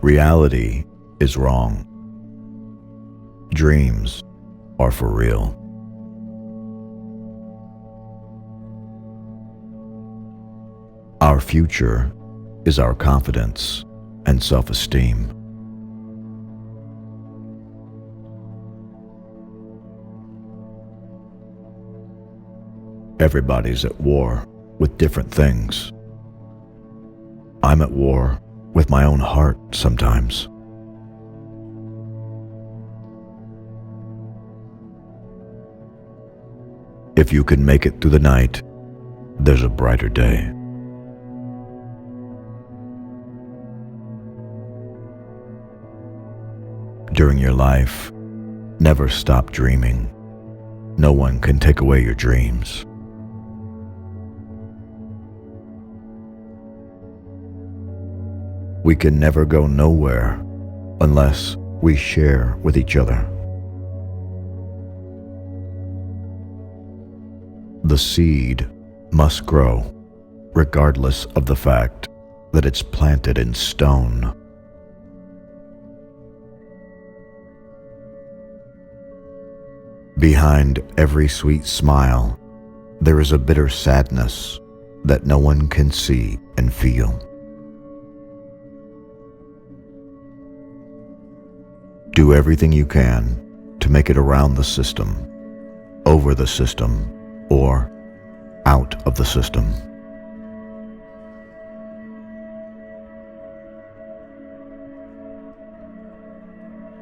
Reality is wrong. Dreams are for real. Our future is our confidence and self-esteem. Everybody's at war with different things. I'm at war with my own heart sometimes. If you can make it through the night, there's a brighter day. During your life, never stop dreaming. No one can take away your dreams. We can never go nowhere unless we share with each other. The seed must grow, regardless of the fact that it's planted in stone. Behind every sweet smile, there is a bitter sadness that no one can see and feel. Do everything you can to make it around the system, over the system, or out of the system.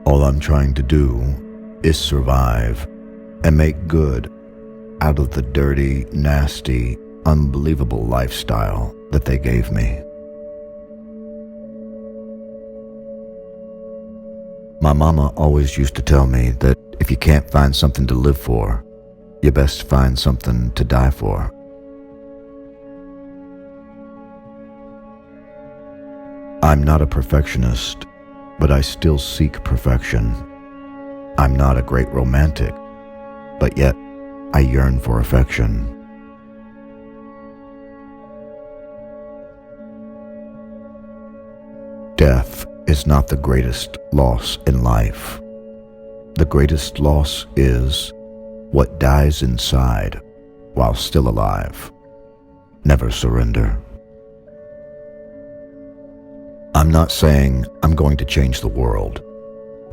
All I'm trying to do is survive and make good out of the dirty, nasty, unbelievable lifestyle that they gave me. My mama always used to tell me that if you can't find something to live for, you best find something to die for. I'm not a perfectionist, but I still seek perfection. I'm not a great romantic, but yet I yearn for affection. Death is not the greatest loss in life. The greatest loss is what dies inside while still alive. Never surrender. I'm not saying I'm going to change the world,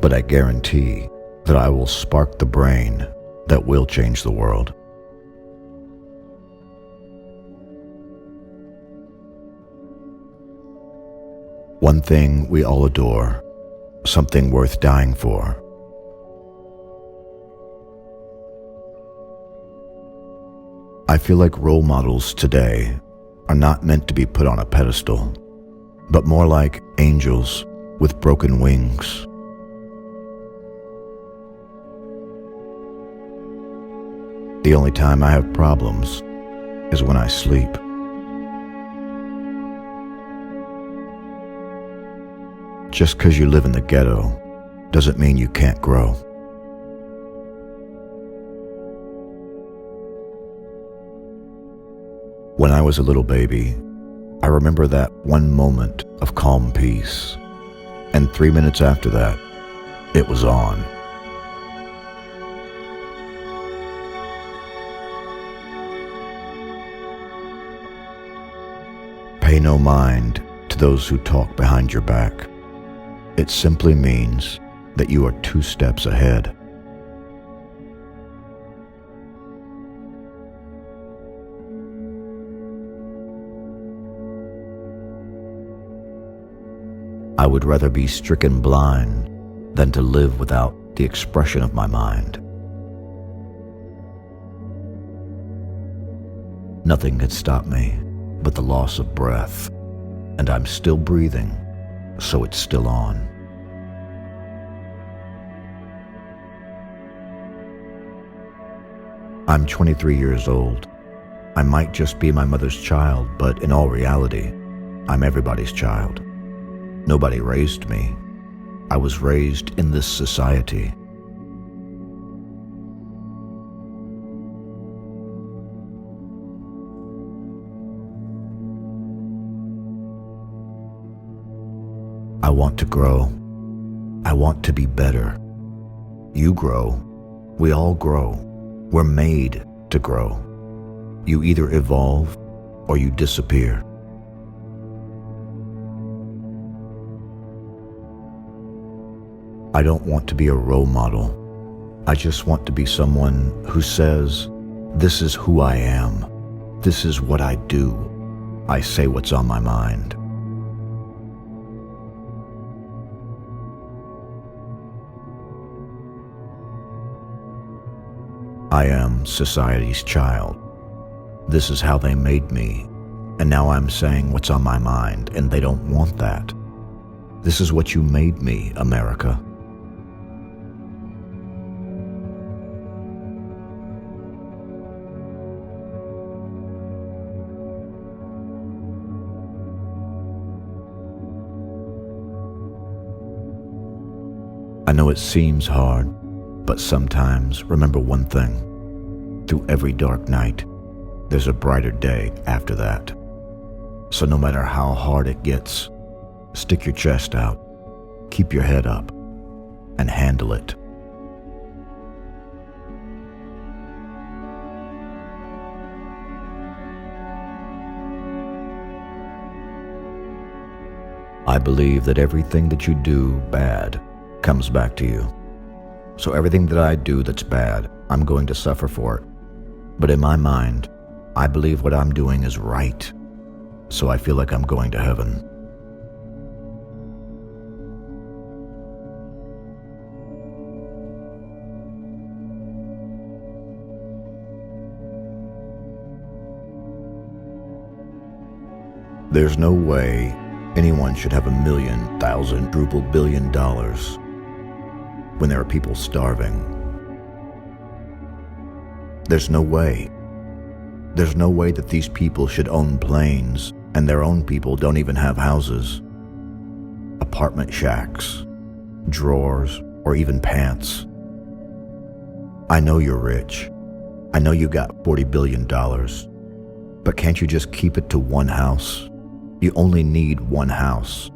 but I guarantee that I will spark the brain that will change the world. One thing we all adore, something worth dying for. I feel like role models today are not meant to be put on a pedestal, but more like angels with broken wings. The only time I have problems is when I sleep. Just because you live in the ghetto doesn't mean you can't grow. When I was a little baby, I remember that one moment of calm peace, and 3 minutes after that, it was on. Pay no mind to those who talk behind your back. It simply means that you are 2 steps ahead. I would rather be stricken blind than to live without the expression of my mind. Nothing can stop me but the loss of breath, and I'm still breathing, so it's still on. I'm 23 years old. I might just be my mother's child, but in all reality, I'm everybody's child. Nobody raised me. I was raised in this society. I want to grow. I want to be better. You grow. We all grow. We're made to grow. You either evolve or you disappear. I don't want to be a role model. I just want to be someone who says, this is who I am. This is what I do. I say what's on my mind. I am society's child. This is how they made me, and now I'm saying what's on my mind, and they don't want that. This is what you made me, America. I know it seems hard, but sometimes remember one thing. Through every dark night, there's a brighter day after that. So no matter how hard it gets, stick your chest out, keep your head up, and handle it. I believe that everything that you do bad comes back to you. So everything that I do that's bad, I'm going to suffer for it. But in my mind, I believe what I'm doing is right. So I feel like I'm going to heaven. There's no way anyone should have $1 million, 1,000, quadruple billion dollars when there are people starving. There's no way. There's no way that these people should own planes and their own people don't even have houses, apartment shacks, drawers, or even pants. I know you're rich. I know you got $40 billion, but can't you just keep it to one house? You only need one house.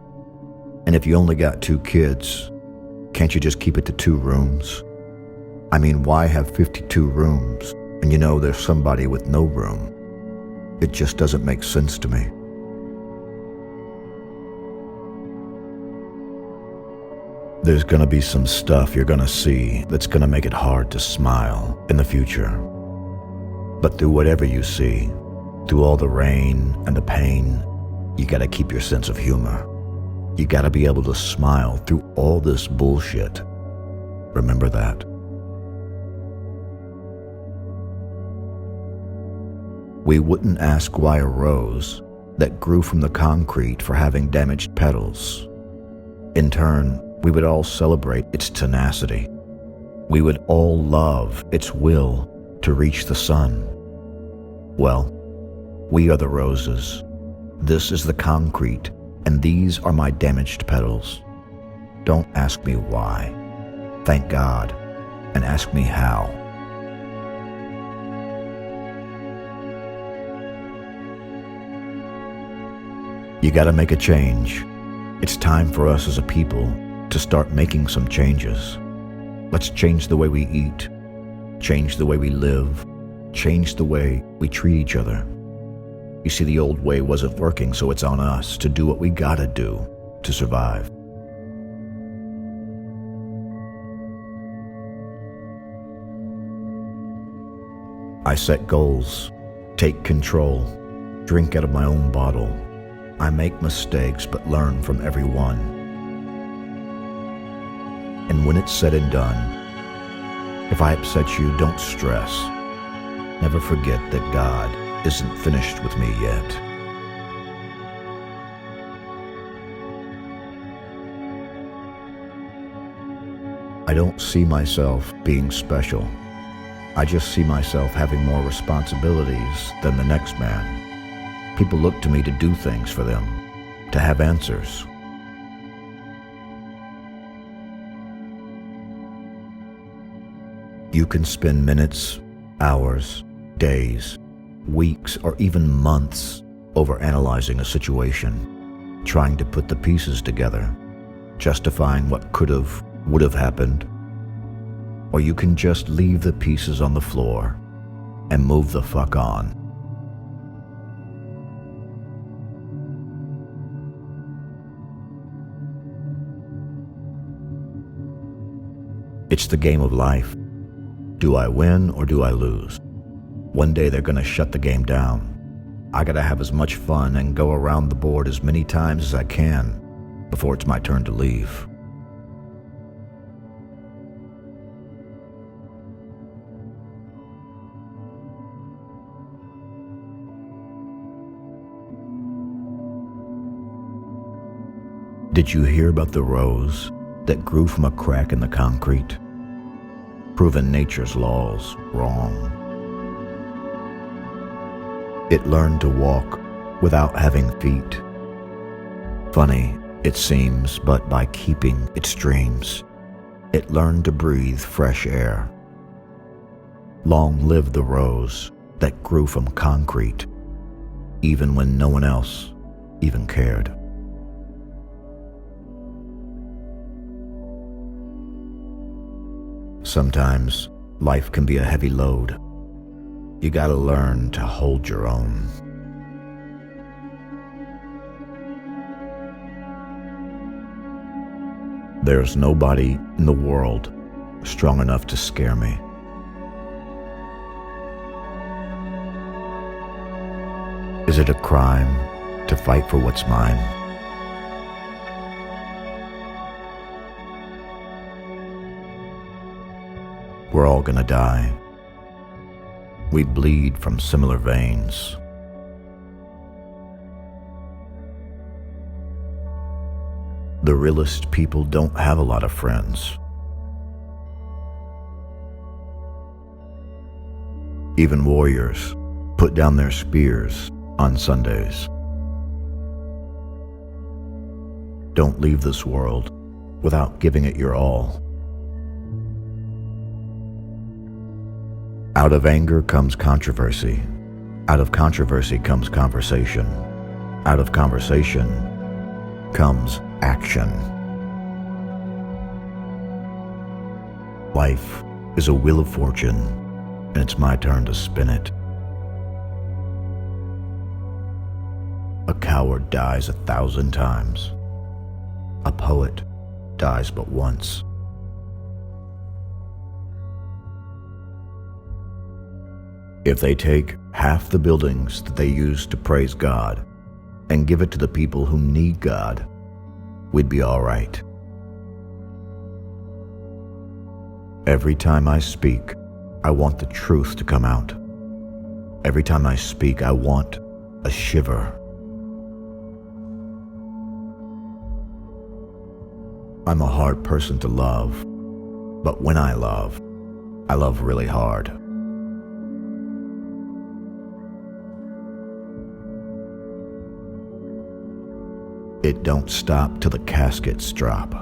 And if you only got 2 kids, can't you just keep it to 2 rooms? I mean, why have 52 rooms and you know there's somebody with no room? It just doesn't make sense to me. There's gonna be some stuff you're gonna see that's gonna make it hard to smile in the future. But through whatever you see, through all the rain and the pain, you gotta keep your sense of humor. You gotta be able to smile through all this bullshit. Remember that. We wouldn't ask why a rose that grew from the concrete for having damaged petals. In turn, we would all celebrate its tenacity. We would all love its will to reach the sun. Well, we are the roses. This is the concrete, and these are my damaged petals. Don't ask me why. Thank God, and ask me how. You gotta make a change. It's time for us as a people to start making some changes. Let's change the way we eat, change the way we live, change the way we treat each other. You see, the old way wasn't working, so it's on us to do what we gotta do to survive. I set goals, take control, drink out of my own bottle. I make mistakes but learn from every one. And when it's said and done, if I upset you, don't stress. Never forget that God isn't finished with me yet. I don't see myself being special. I just see myself having more responsibilities than the next man. People look to me to do things for them, to have answers. You can spend minutes, hours, days, weeks, or even months over analyzing a situation, trying to put the pieces together, justifying what could have, would have happened. Or you can just leave the pieces on the floor and move the fuck on. It's the game of life. Do I win or do I lose? One day they're gonna shut the game down. I gotta have as much fun and go around the board as many times as I can before it's my turn to leave. Did you hear about the rose that grew from a crack in the concrete, proving nature's laws wrong? It learned to walk without having feet. Funny, it seems, but by keeping its dreams, it learned to breathe fresh air. Long live the rose that grew from concrete, even when no one else even cared. Sometimes life can be a heavy load. You gotta learn to hold your own. There's nobody in the world strong enough to scare me. Is it a crime to fight for what's mine? We're all gonna die. We bleed from similar veins. The realest people don't have a lot of friends. Even warriors put down their spears on Sundays. Don't leave this world without giving it your all. Out of anger comes controversy. Out of controversy comes conversation. Out of conversation comes action. Life is a wheel of fortune, and it's my turn to spin it. A coward dies 1,000 times. A poet dies but once. If they take half the buildings that they use to praise God and give it to the people who need God, we'd be all right. Every time I speak, I want the truth to come out. Every time I speak, I want a shiver. I'm a hard person to love, but when I love really hard. It don't stop till the caskets drop.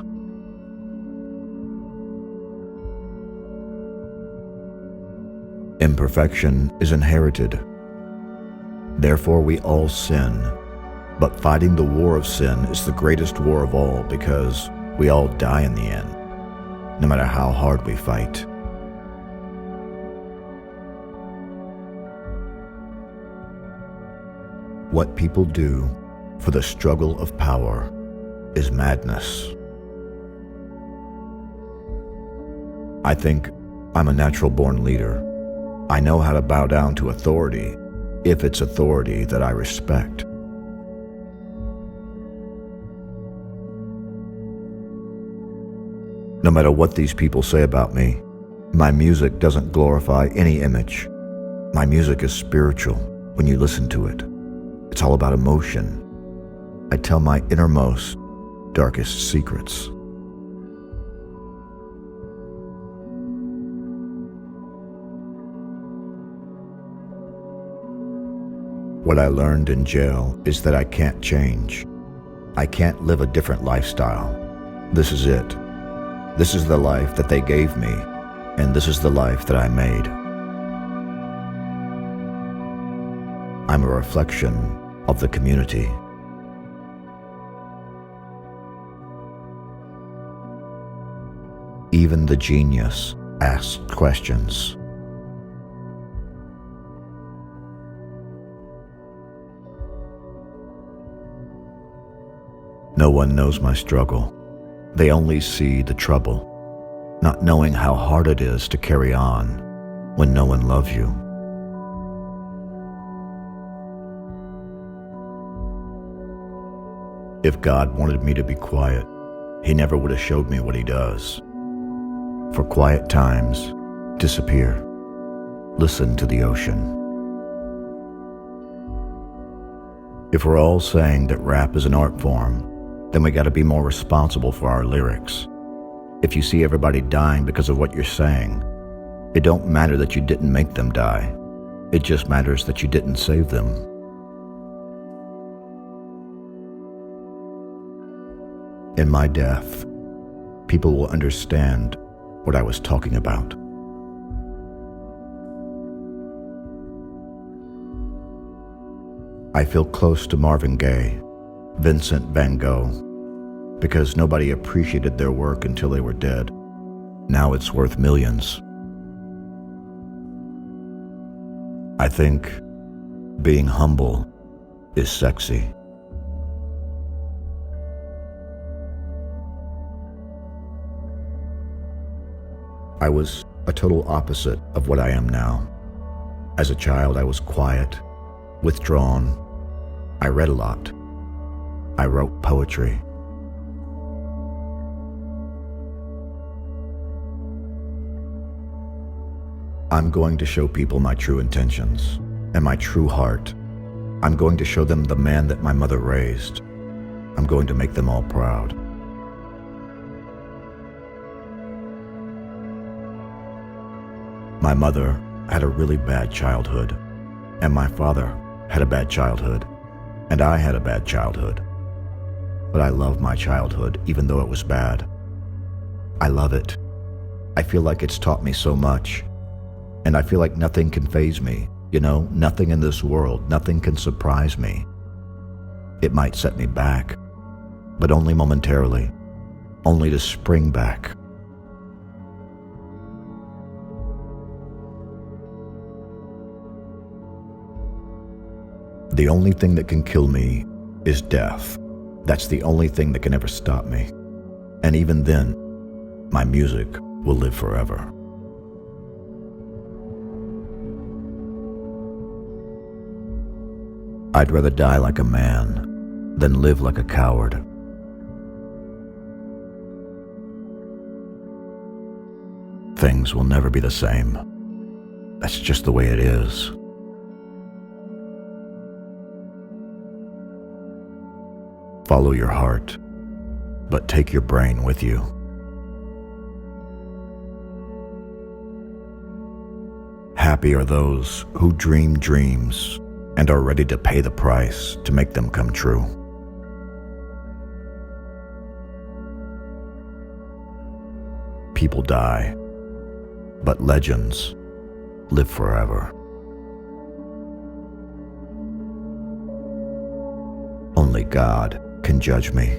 Imperfection is inherited. Therefore we all sin, but fighting the war of sin is the greatest war of all because we all die in the end, no matter how hard we fight. What people do for the struggle of power is madness. I think I'm a natural-born leader. I know how to bow down to authority if it's authority that I respect. No matter what these people say about me, my music doesn't glorify any image. My music is spiritual when you listen to it. It's all about emotion. I tell my innermost, darkest secrets. What I learned in jail is that I can't change. I can't live a different lifestyle. This is it. This is the life that they gave me, and this is the life that I made. I'm a reflection of the community. Even the genius asks questions. No one knows my struggle. They only see the trouble, not knowing how hard it is to carry on when no one loves you. If God wanted me to be quiet, He never would have showed me what He does. For quiet times, disappear. Listen to the ocean. If we're all saying that rap is an art form, then we gotta be more responsible for our lyrics. If you see everybody dying because of what you're saying, it don't matter that you didn't make them die. It just matters that you didn't save them. In my death, people will understand what I was talking about. I feel close to Marvin Gaye, Vincent van Gogh, because nobody appreciated their work until they were dead. Now it's worth millions. I think being humble is sexy. I was a total opposite of what I am now. As a child, I was quiet, withdrawn. I read a lot. I wrote poetry. I'm going to show people my true intentions and my true heart. I'm going to show them the man that my mother raised. I'm going to make them all proud. My mother had a really bad childhood, and my father had a bad childhood, and I had a bad childhood. But I love my childhood, even though it was bad. I love it. I feel like it's taught me so much, and I feel like nothing can faze me. You know, nothing in this world, nothing can surprise me. It might set me back, but only momentarily, only to spring back. The only thing that can kill me is death. That's the only thing that can ever stop me. And even then, my music will live forever. I'd rather die like a man than live like a coward. Things will never be the same. That's just the way it is. Follow your heart, but take your brain with you. Happy are those who dream dreams and are ready to pay the price to make them come true. People die, but legends live forever. Only God can judge me.